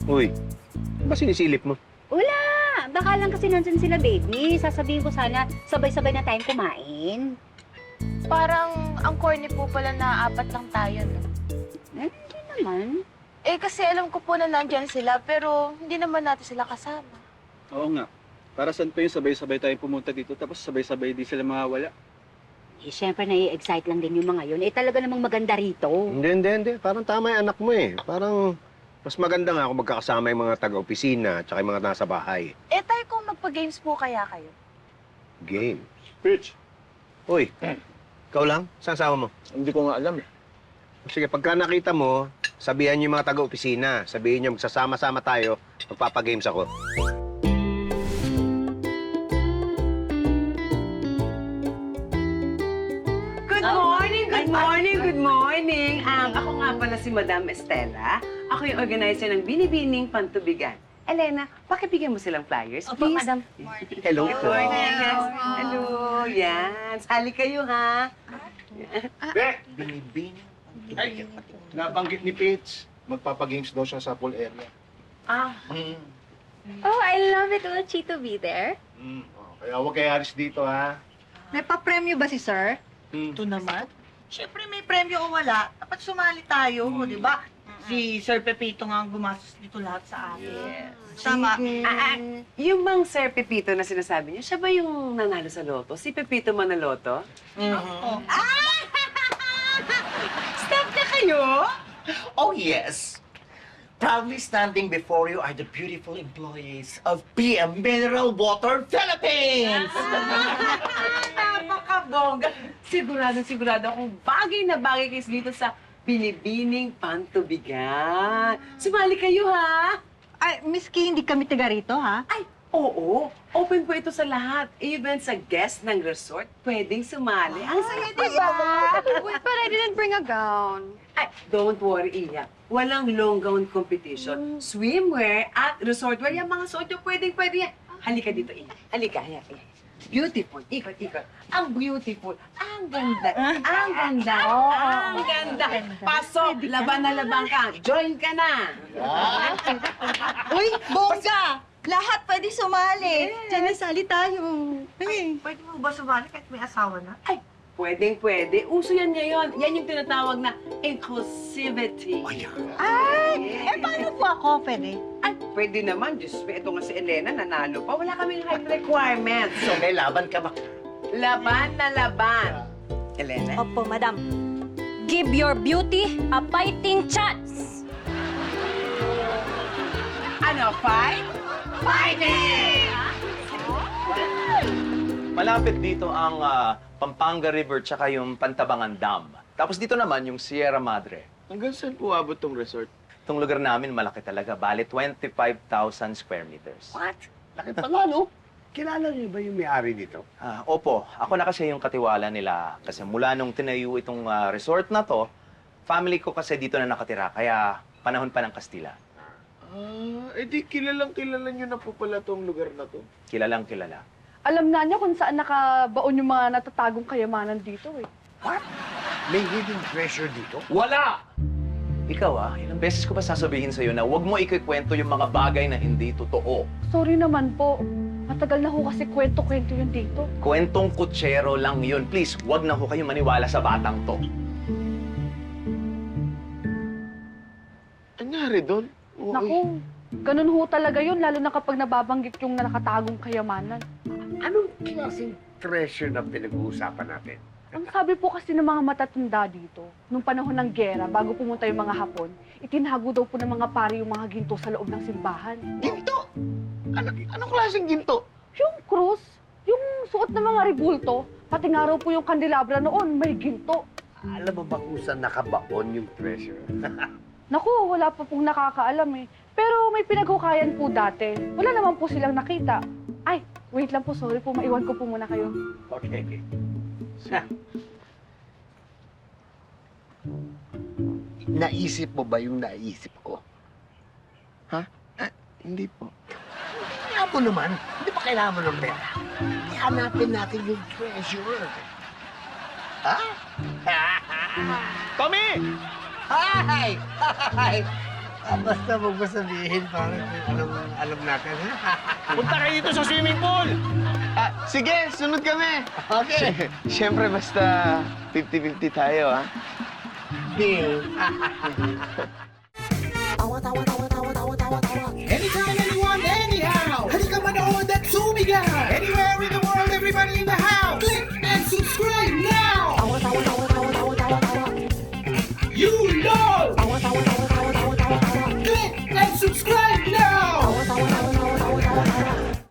Uy, ano ba sinisilip mo? Wala! Baka lang kasi nandyan sila, baby. Sasabihin ko sana, sabay-sabay na tayong kumain. Parang ang corny po pala na apat lang tayo, no? Hindi naman. Eh, kasi alam ko po na nandyan sila, pero hindi naman natin sila kasama. Oo nga. Para saan pa yung sabay-sabay tayong pumunta dito tapos sabay-sabay di sila mawawala? Eh, syempre, nai-excite lang din yung mga yun. Eh, talaga namang maganda rito. Hindi. Parang tama yung anak mo eh. Parang mas maganda nga kung magkakasama yung mga taga-opisina at yung mga nasa bahay. Eh, tayo kung magpa-games po kaya kayo. Game. Rich, Uy, ikaw lang? Saan sama mo? hindi ko nga alam eh. Sige, pagka nakita mo, sabihan niyo yung mga taga-opisina. Sabihin niyo, magsasama-sama tayo, magpapagames ako. Good morning. Ako nga pala si Madam Estela. Ako yung organizer ng Binibining Pantubigan. Elena, pakibigyan mo silang flyers, Opo, please. madam. Hello Good po. morning. Hello. Yan. Sali kayo, ha? Be! Binibining. Ay, nabanggit ni Paige. Magpapagames daw siya sa pool area. Oh, I love it. Will Chito be there? Kaya huwag kayo aris dito, ha? May pa-premyo ba si sir? Ito naman. Siyempre may premyo o wala, dapat sumali tayo, di ba? Si Sir Pepito nga ang gumastos dito lahat sa atin. Tama. Yung bang Sir Pepito na sinasabi niyo, siya ba yung nanalo sa loto? Si Pepito Manaloto? Stop na kayo? Oh, yes. Proudly standing before you are the beautiful employees of PM Mineral Water Philippines! Napakabongga! Sigurado akong bagay na bagay kayo dito sa Binibining Pantubigan. Sumali kayo, ha? Ay, miski hindi kami taga rito, ha? Ay, oo. Open po ito sa lahat. Even sa guest ng resort, pwedeng sumali. Ang saya, di ba? Wait, but I didn't bring a gown. Ay, don't worry, Iya. Walang long gown competition. Swimwear at resort wear. Yung mga suot nyo, pwedeng-pwede yan. Halika dito, Iya. Halika, Iya. Beautiful. Ikot. Ang beautiful. Ang ganda. Ang ganda. Ang ganda. Pasok. Laban na laban ka. Join ka na. Uy, bongga! Lahat pwede sumali. Diyan na sali tayo. Hey. Pwede mo ba sumali kahit may asawa na? Ay, pwedeng-pwede. Uso yan ngayon. Yan yung tinatawag na inclusivity. Ay, paano po ako pwede? Ay, pwede naman. Diyos me, ito nga si Elena, nanalo pa. Wala kaming height requirements. So may laban ka ba? Laban na laban. Elena? Opo, madam. Give your beauty a fighting chance! Ano, fight? Fighting! Malapit dito ang Pampanga River tsaka yung Pantabangan Dam. Tapos dito naman yung Sierra Madre. Hanggang saan po abot tong resort? Itong lugar namin malaki talaga. Bale, 25,000 square meters. What? Laki pala, no? Kilala niyo ba yung may-ari dito? Opo, ako na kasi yung katiwala nila. Kasi mula nung tinayo itong resort na to, family ko kasi dito na nakatira. Kaya panahon pa ng Kastila. Di kilalang kilala niyo na po pala tong lugar na to. Kilalang kilala. Alam na niya kung saan nakabaon yung mga natatagong kayamanan dito eh. What? May hidden treasure dito? Wala! Ikaw ilang beses ko ba sasabihin sa'yo na huwag mo ikikwento yung mga bagay na hindi totoo. Sorry naman po. Matagal na ho kasi kwento-kwento yun dito. Kwentong kutsero lang yun. Please, huwag na ho kayong maniwala sa batang to. Anyari doon? Naku, ganun ho talaga yun, lalo na kapag nababanggit yung nakatagong kayamanan. Anong klaseng treasure na pinag-uusapan natin? Ang sabi po kasi ng mga matatanda dito, nung panahon ng gera, bago pumunta yung mga Hapon, itinago daw po ng mga pari yung mga ginto sa loob ng simbahan. Ginto? Anong klaseng ginto? Yung krus, yung suot ng mga rebulto, pati nga raw po yung kandelabra noon, may ginto. Alam mo ba kung saan nakabaon yung treasure? Naku, wala pa pong nakakaalam eh. Pero may pinaghukayan po dati. Wala naman po silang nakita. Ay, wait lang po, sorry po, maiwan ko po muna kayo. Okay. Naisip mo ba yung naisip ko? Hindi po. Kaya mo naman, hindi pa kailangan mo ng pera. Ihanapin natin yung treasure. Ha? Tommy! Hi! Hi! Basta huwag mo sabihin para alam natin, ha? Punta kayo dito sa swimming pool! Sige, sunod kami. Okay. Siyempre, basta 50-50 tayo, ha? Deal. Anytime, anyone, anyhow. Halika manood at sumigaw. Anywhere in the world, everybody in the house.